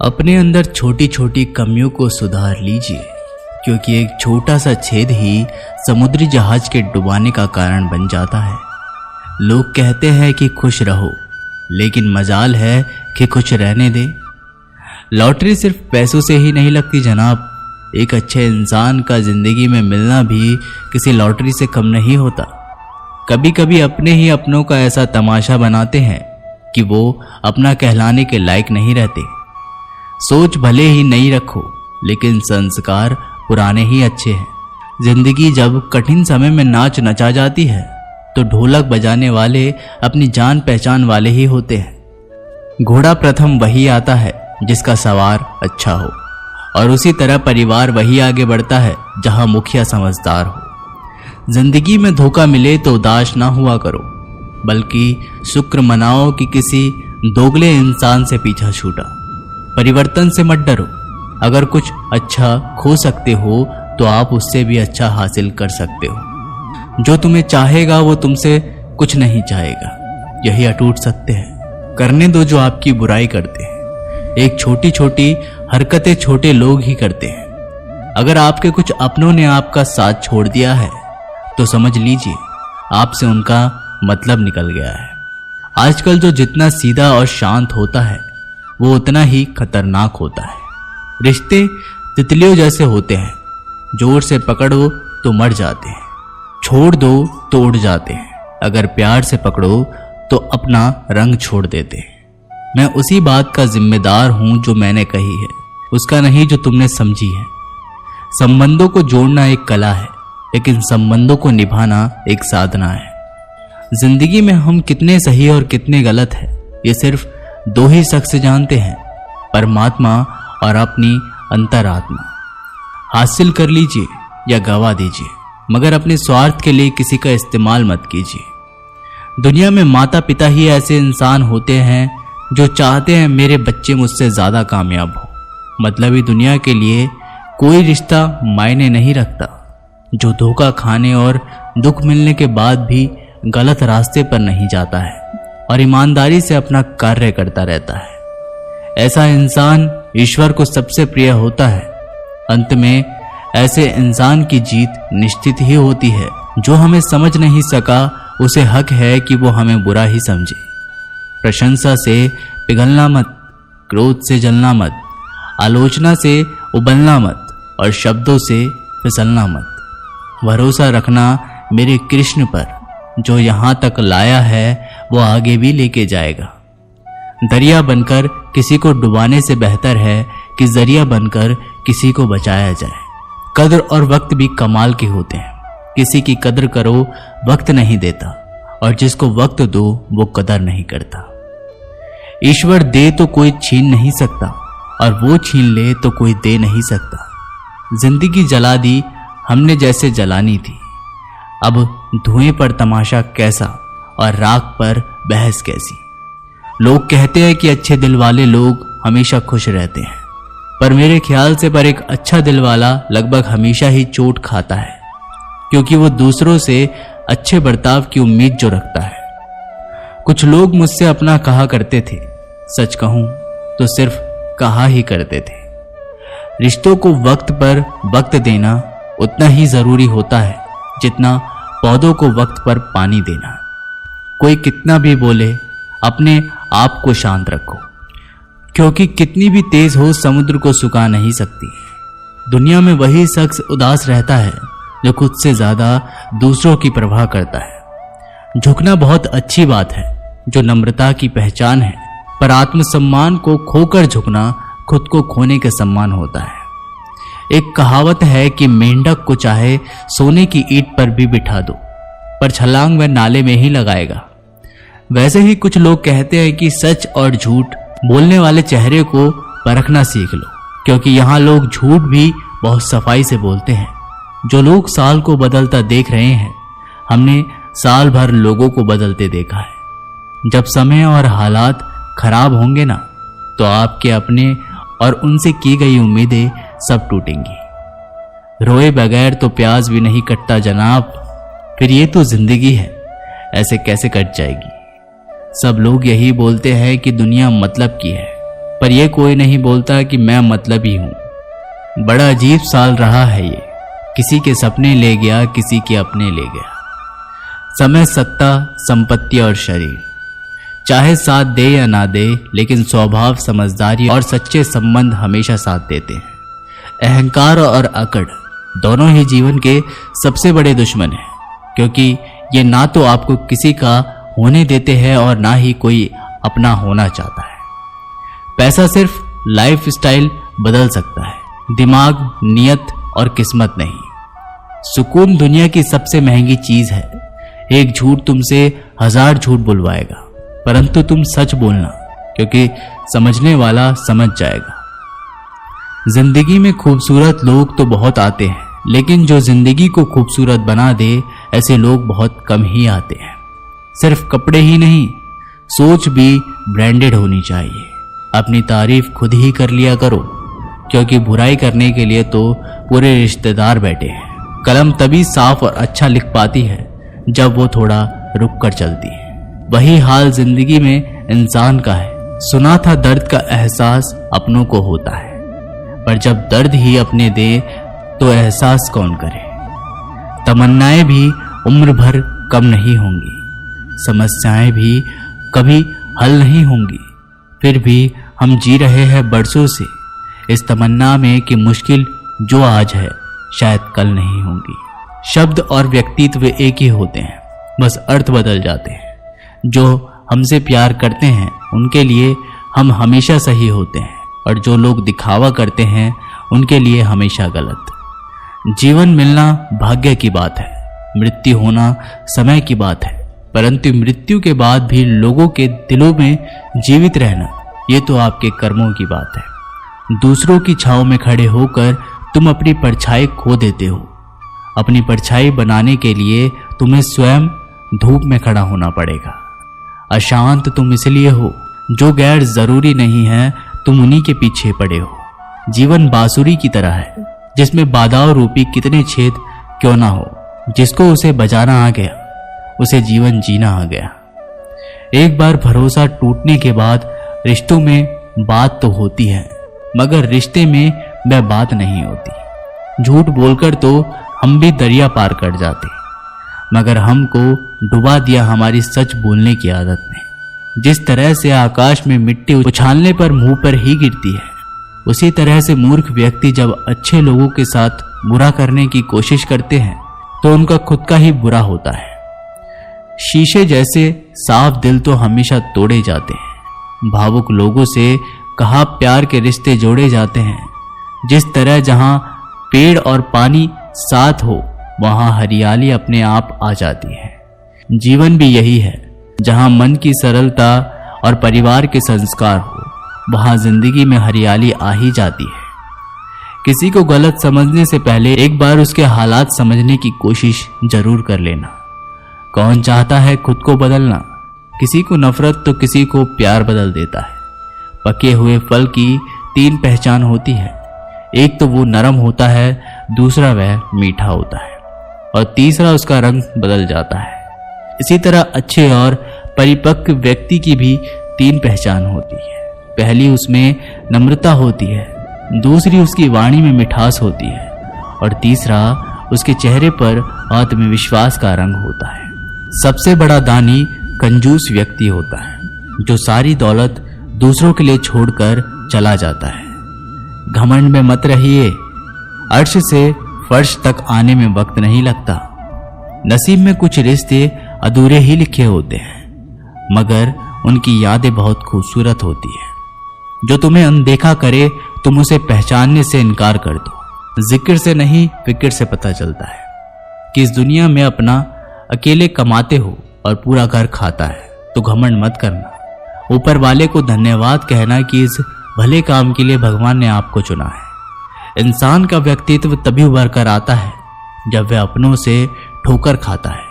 अपने अंदर छोटी छोटी कमियों को सुधार लीजिए, क्योंकि एक छोटा सा छेद ही समुद्री जहाज के डुबाने का कारण बन जाता है। लोग कहते हैं कि खुश रहो, लेकिन मजाल है कि खुश रहने दे। लॉटरी सिर्फ पैसों से ही नहीं लगती जनाब। एक अच्छे इंसान का जिंदगी में मिलना भी किसी लॉटरी से कम नहीं होता। कभी कभी अपने ही अपनों का ऐसा तमाशा बनाते हैं कि वो अपना कहलाने के लायक नहीं रहते। सोच भले ही नई रखो, लेकिन संस्कार पुराने ही अच्छे हैं। जिंदगी जब कठिन समय में नाच नचा जाती है तो ढोलक बजाने वाले अपनी जान पहचान वाले ही होते हैं। घोड़ा प्रथम वही आता है जिसका सवार अच्छा हो, और उसी तरह परिवार वही आगे बढ़ता है जहां मुखिया समझदार हो। जिंदगी में धोखा मिले तो उदास ना हुआ करो, बल्कि शुक्र मनाओ कि किसी दोगले इंसान से पीछा छूटा। परिवर्तन से मत डरो। अगर कुछ अच्छा खो सकते हो तो आप उससे भी अच्छा हासिल कर सकते हो। जो तुम्हें चाहेगा वो तुमसे कुछ नहीं चाहेगा, यही अटूट सत्य है। करने दो जो आपकी बुराई करते हैं। एक छोटी छोटी हरकतें छोटे लोग ही करते हैं। अगर आपके कुछ अपनों ने आपका साथ छोड़ दिया है तो समझ लीजिए आपसे उनका मतलब निकल गया है। आजकल जो जितना सीधा और शांत होता है वो उतना ही खतरनाक होता है। रिश्ते तितलियों जैसे होते हैं, जोर से पकड़ो तो मर जाते हैं, छोड़ दो तो उड़ जाते हैं। अगर प्यार से पकड़ो तो अपना रंग छोड़ देते हैं। मैं उसी बात का जिम्मेदार हूं जो मैंने कही है, उसका नहीं जो तुमने समझी है। संबंधों को जोड़ना एक कला है, लेकिन संबंधों को निभाना एक साधना है। जिंदगी में हम कितने सही और कितने गलत हैं, ये सिर्फ दो ही शख्स जानते हैं, परमात्मा और अपनी अंतरात्मा। हासिल कर लीजिए या गवा दीजिए, मगर अपने स्वार्थ के लिए किसी का इस्तेमाल मत कीजिए। दुनिया में माता पिता ही ऐसे इंसान होते हैं जो चाहते हैं मेरे बच्चे मुझसे ज्यादा कामयाब हो। मतलबी दुनिया के लिए कोई रिश्ता मायने नहीं रखता। जो धोखा खाने और दुख मिलने के बाद भी गलत रास्ते पर नहीं जाता है और ईमानदारी से अपना कार्य करता रहता है, ऐसा इंसान ईश्वर को सबसे प्रिय होता है। अंत में ऐसे इंसान की जीत निश्चित ही होती है। जो हमें समझ नहीं सका उसे हक है कि वो हमें बुरा ही समझे। प्रशंसा से पिघलना मत, क्रोध से जलना मत, आलोचना से उबलना मत और शब्दों से फिसलना मत। भरोसा रखना मेरे कृष्ण पर, जो यहाँ तक लाया है वो आगे भी लेके जाएगा। दरिया बनकर किसी को डुबाने से बेहतर है कि जरिया बनकर किसी को बचाया जाए। कद्र और वक्त भी कमाल के होते हैं। किसी की कद्र करो, वक्त नहीं देता, और जिसको वक्त दो वो कदर नहीं करता। ईश्वर दे तो कोई छीन नहीं सकता, और वो छीन ले तो कोई दे नहीं सकता। जिंदगी जला दी हमने जैसे जलानी थी, अब धुएं पर तमाशा कैसा और राख पर बहस कैसी। लोग कहते हैं कि अच्छे दिल वाले लोग हमेशा खुश रहते हैं, पर मेरे ख्याल से पर एक अच्छा दिल वाला लगभग हमेशा ही चोट खाता है, क्योंकि वो दूसरों से अच्छे बर्ताव की उम्मीद जो रखता है। कुछ लोग मुझसे अपना कहा करते थे, सच कहूं तो सिर्फ कहा ही करते थे। रिश्तों को वक्त पर वक्त देना उतना ही जरूरी होता है जितना पौधों को वक्त पर पानी देना। कोई कितना भी बोले, अपने आप को शांत रखो, क्योंकि कितनी भी तेज हो समुद्र को सुखा नहीं सकती। दुनिया में वही शख्स उदास रहता है जो खुद से ज्यादा दूसरों की परवाह करता है। झुकना बहुत अच्छी बात है, जो नम्रता की पहचान है, पर आत्मसम्मान को खोकर झुकना खुद को खोने के सम्मान होता है। एक कहावत है कि मेंढक को चाहे सोने की ईंट पर भी बिठा दो, पर छलांग वह नाले में ही लगाएगा। वैसे ही कुछ लोग कहते हैं कि सच और झूठ बोलने वाले चेहरे को परखना सीख लो, क्योंकि यहाँ लोग झूठ भी बहुत सफाई से बोलते हैं। जो लोग साल को बदलता देख रहे हैं, हमने साल भर लोगों को बदलते देखा है। जब समय और हालात खराब होंगे ना, तो आपके अपने और उनसे की गई उम्मीदें सब टूटेंगी। रोए बगैर तो प्याज भी नहीं कटता जनाब। फिर ये तो जिंदगी है, ऐसे कैसे कट जाएगी। सब लोग यही बोलते हैं कि दुनिया मतलब की है, पर यह कोई नहीं बोलता कि मैं मतलबी हूं। बड़ा अजीब साल रहा है ये, किसी के सपने ले गया, किसी के अपने ले गया। समय, सत्ता, संपत्ति और शरीर चाहे साथ दे या ना दे, लेकिन स्वभाव, समझदारी और सच्चे संबंध हमेशा साथ देते हैं। अहंकार और अकड़ दोनों ही जीवन के सबसे बड़े दुश्मन हैं, क्योंकि ये ना तो आपको किसी का होने देते हैं और ना ही कोई अपना होना चाहता है। पैसा सिर्फ लाइफ स्टाइल बदल सकता है, दिमाग, नियत और किस्मत नहीं। सुकून दुनिया की सबसे महंगी चीज है। एक झूठ तुमसे 1000 झूठ बुलवाएगा, परंतु तुम सच बोलना, क्योंकि समझने वाला समझ जाएगा। जिंदगी में खूबसूरत लोग तो बहुत आते हैं, लेकिन जो जिंदगी को खूबसूरत बना दे, ऐसे लोग बहुत कम ही आते हैं। सिर्फ कपड़े ही नहीं, सोच भी ब्रांडेड होनी चाहिए। अपनी तारीफ खुद ही कर लिया करो, क्योंकि बुराई करने के लिए तो पूरे रिश्तेदार बैठे हैं। कलम तभी साफ और अच्छा लिख पाती है जब वो थोड़ा रुक कर चलती है। वही हाल जिंदगी में इंसान का है। सुना था दर्द का एहसास अपनों को होता है, पर जब दर्द ही अपने दे तो एहसास कौन करे। तमन्नाएं भी उम्र भर कम नहीं होंगी, समस्याएं भी कभी हल नहीं होंगी, फिर भी हम जी रहे हैं बरसों से इस तमन्ना में कि मुश्किल जो आज है शायद कल नहीं होंगी। शब्द और व्यक्तित्व एक ही होते हैं, बस अर्थ बदल जाते हैं। जो हमसे प्यार करते हैं उनके लिए हम हमेशा सही होते हैं, और जो लोग दिखावा करते हैं उनके लिए हमेशा गलत। जीवन मिलना भाग्य की बात है, मृत्यु होना समय की बात है, परंतु मृत्यु के बाद भी लोगों के दिलों में जीवित रहना, ये तो आपके कर्मों की बात है। दूसरों की छांव में खड़े होकर तुम अपनी परछाई खो देते हो। अपनी परछाई बनाने के लिए तुम्हें स्वयं धूप में खड़ा होना पड़ेगा। अशांत तुम इसलिए हो, जो गैर जरूरी नहीं है तुम उन्हीं के पीछे पड़े हो। जीवन बांसुरी की तरह है, जिसमें बाधाओं रूपी कितने छेद क्यों ना हो, जिसको उसे बजाना आ गया उसे जीवन जीना आ गया। एक बार भरोसा टूटने के बाद रिश्तों में बात तो होती है, मगर रिश्ते में वह बात नहीं होती। झूठ बोलकर तो हम भी दरिया पार कर जाते, मगर हमको डुबा दिया हमारी सच बोलने की आदत ने। जिस तरह से आकाश में मिट्टी उछालने पर मुंह पर ही गिरती है, उसी तरह से मूर्ख व्यक्ति जब अच्छे लोगों के साथ बुरा करने की कोशिश करते हैं तो उनका खुद का ही बुरा होता है। शीशे जैसे साफ दिल तो हमेशा तोड़े जाते हैं। भावुक लोगों से कहा प्यार के रिश्ते जोड़े जाते हैं। जिस तरह जहां पेड़ और पानी साथ हो, वहां हरियाली अपने आप आ जाती है। जीवन भी यही है, जहां मन की सरलता और परिवार के संस्कार हो, वहां जिंदगी में हरियाली आ ही जाती है। किसी को गलत समझने से पहले एक बार उसके हालात समझने की कोशिश जरूर कर लेना। कौन चाहता है खुद को बदलना? किसी को नफरत तो किसी को प्यार बदल देता है। पके हुए फल की 3 पहचान होती है, एक तो वो नरम होता है, दूसरा वह मीठा होता है और तीसरा उसका रंग बदल जाता है। इसी तरह अच्छे और परिपक्व व्यक्ति की भी 3 पहचान होती है। पहली उसमें नम्रता होती है, दूसरी उसकी वाणी में मिठास होती है और तीसरा उसके चेहरे पर आत्मविश्वास का रंग होता है। सबसे बड़ा दानी कंजूस व्यक्ति होता है, जो सारी दौलत दूसरों के लिए छोड़कर चला जाता है। घमंड में मत रहिए, अर्श से फर्श तक आने में वक्त नहीं लगता। नसीब में कुछ रिश्ते अधूरे ही लिखे होते हैं, मगर उनकी यादें बहुत खूबसूरत होती है। जो तुम्हें अनदेखा करे तुम उसे पहचानने से इनकार कर दो। जिक्र से नहीं फिक्र से पता चलता है कि इस दुनिया में अपना अकेले कमाते हो और पूरा घर खाता है तो घमंड मत करना। ऊपर वाले को धन्यवाद कहना कि इस भले काम के लिए भगवान ने आपको चुना है। इंसान का व्यक्तित्व तभी उभर कर आता है जब वह अपनों से ठोकर खाता है।